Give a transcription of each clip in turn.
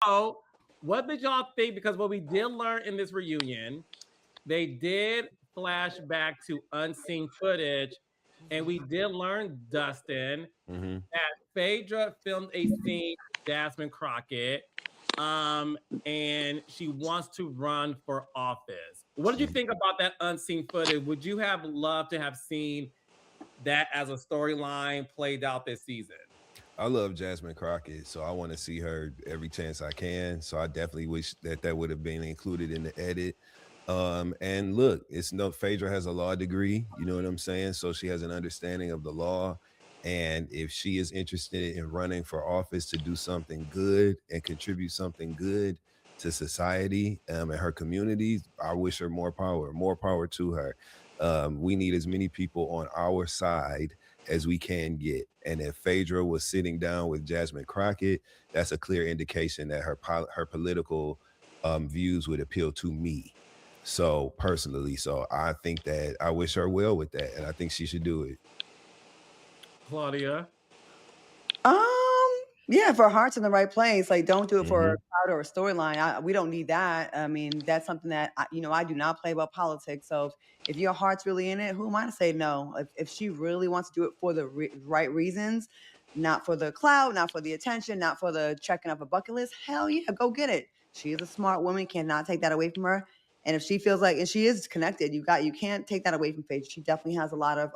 So, what did y'all think? Because what we did learn in this reunion, they did flash back to unseen footage, and we did learn, Dustin, Mm-hmm. that Phaedra filmed a scene with Jasmine Crockett, um, and she wants to run for office. What did you think about that unseen footage? Would you have loved to have seen that as a storyline played out this season? I love Jasmine Crockett, so I want to see her every chance I can. So I definitely wish that that would have been included in the edit. And look, it's no Phaedra has a law degree, you know what I'm saying? So she has an understanding of the law. And if she is interested in running for office to do something good and contribute something good to society and her communities, I wish her more power to her. We need as many people on our side as we can get. And if Phaedra was sitting down with Jasmine Crockett, that's a clear indication that her political views would appeal to me. So personally, so I think that I wish her well with that, and I think she should do it. Claudia? Um, yeah, if her heart's in the right place, like don't do it for a Mm-hmm. crowd or a storyline. We don't need that. I mean, that's something that I do not play about politics. So if your heart's really in it, who am I to say no? If she really wants to do it for the right reasons, not for the clout, not for the attention, not for the checking off a bucket list, hell yeah, go get it. She is a smart woman, cannot take that away from her. And if she feels like, and she is connected, you can't take that away from Faith. She definitely has a lot of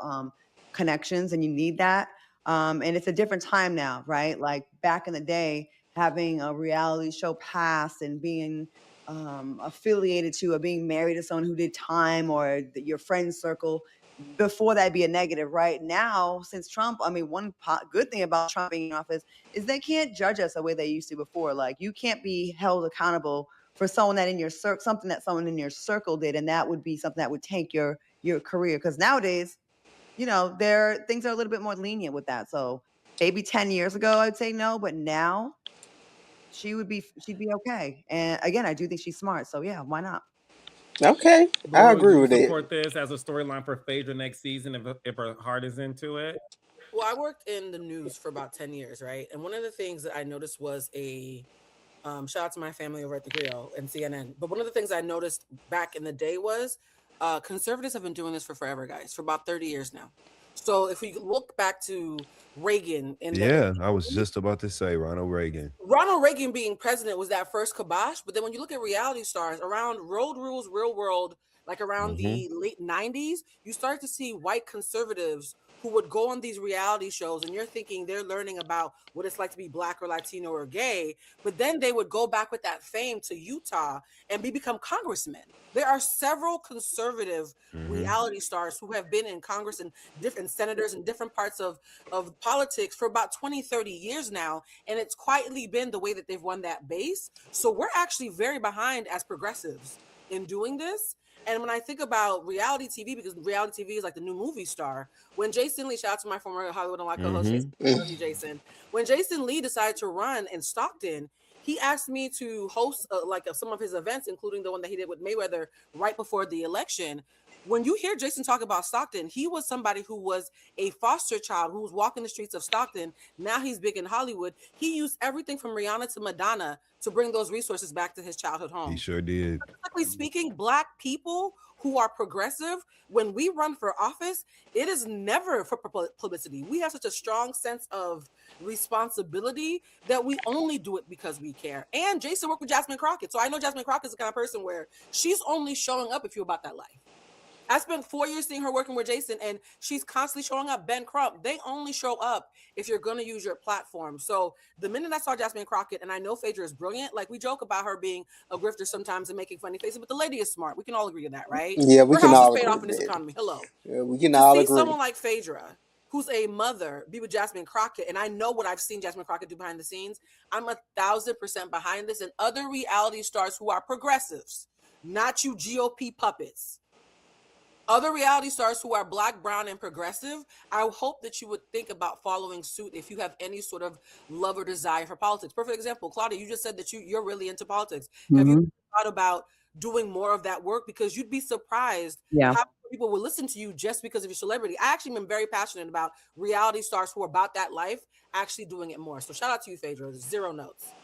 connections, and you need that. And it's a different time now, right? Like back in the day, having a reality show pass and being affiliated to or being married to someone who did time or your friend circle, before that'd be a negative. Right now, since Trump, I mean, one good thing about Trump being in office is they can't judge us the way they used to before. Like you can't be held accountable for someone that in your something that someone in your circle did, and that would be something that would tank your career. Because nowadays, things are a little bit more lenient with that. So maybe 10 years ago, I'd say no, but now she'd be okay. And again, I do think she's smart. So yeah, why not? Okay, I Blue, do agree you with it. support this as a storyline for Phaedra next season if her heart is into it? Well, I worked in the news for about 10 years, right? And one of the things that I noticed was a shout out to my family over at the Grill and CNN. But one of the things I noticed back in the day was conservatives have been doing this for forever, guys, for about 30 years now. So if we look back to Reagan in the Yeah, I was just about to say Ronald Reagan. Ronald Reagan being president was that first kibosh. But then when you look at reality stars around Road Rules, Real World, like around Mm-hmm. the late 90s, you start to see white conservatives who would go on these reality shows, and you're thinking they're learning about what it's like to be black or Latino or gay, but then they would go back with that fame to Utah and become congressmen. There are several conservative Mm-hmm. reality stars who have been in Congress and different senators in different parts of politics for about 20, 30 years now, and it's quietly been the way that they've won that base. So we're actually very behind as progressives in doing this. And when I think about reality TV, because reality TV is like the new movie star, when Jason Lee, shout out to my former Hollywood Unlocked co-host, Mm-hmm. Jason, I love you, Jason. When Jason Lee decided to run in Stockton, he asked me to host some of his events, including the one that he did with Mayweather right before the election. When you hear Jason talk about Stockton, he was somebody who was a foster child who was walking the streets of Stockton. Now he's big in Hollywood. He used everything from Rihanna to Madonna to bring those resources back to his childhood home. He sure did. Specifically speaking, Black people who are progressive, when we run for office, it is never for publicity. We have such a strong sense of responsibility that we only do it because we care. And Jason worked with Jasmine Crockett. So I know Jasmine Crockett is the kind of person where she's only showing up if you're about that life. I spent 4 years seeing her working with Jason, and she's constantly showing up. Ben Crump, they only show up if you're going to use your platform. So the minute I saw Jasmine Crockett, and I know Phaedra is brilliant, like we joke about her being a grifter sometimes and making funny faces, but the lady is smart. We can all agree to that, right? Yeah, we Her can house all is paid agree off in with this that. economy. Hello. Yeah, we can To all see agree. someone like Phaedra, who's a mother, be with Jasmine Crockett, and I know what I've seen Jasmine Crockett do behind the scenes, I'm 1,000% behind this, and other reality stars who are progressives, not you GOP puppets. Other reality stars who are Black, brown, and progressive, I hope that you would think about following suit if you have any sort of love or desire for politics. Perfect example, Claudia, you just said that you're really into politics. Have you thought about doing more of that work? Because you'd be surprised Yeah. how many people will listen to you just because of your celebrity. I actually am very passionate about reality stars who are about that life actually doing it more. So shout out to you, Phaedra. 0 notes.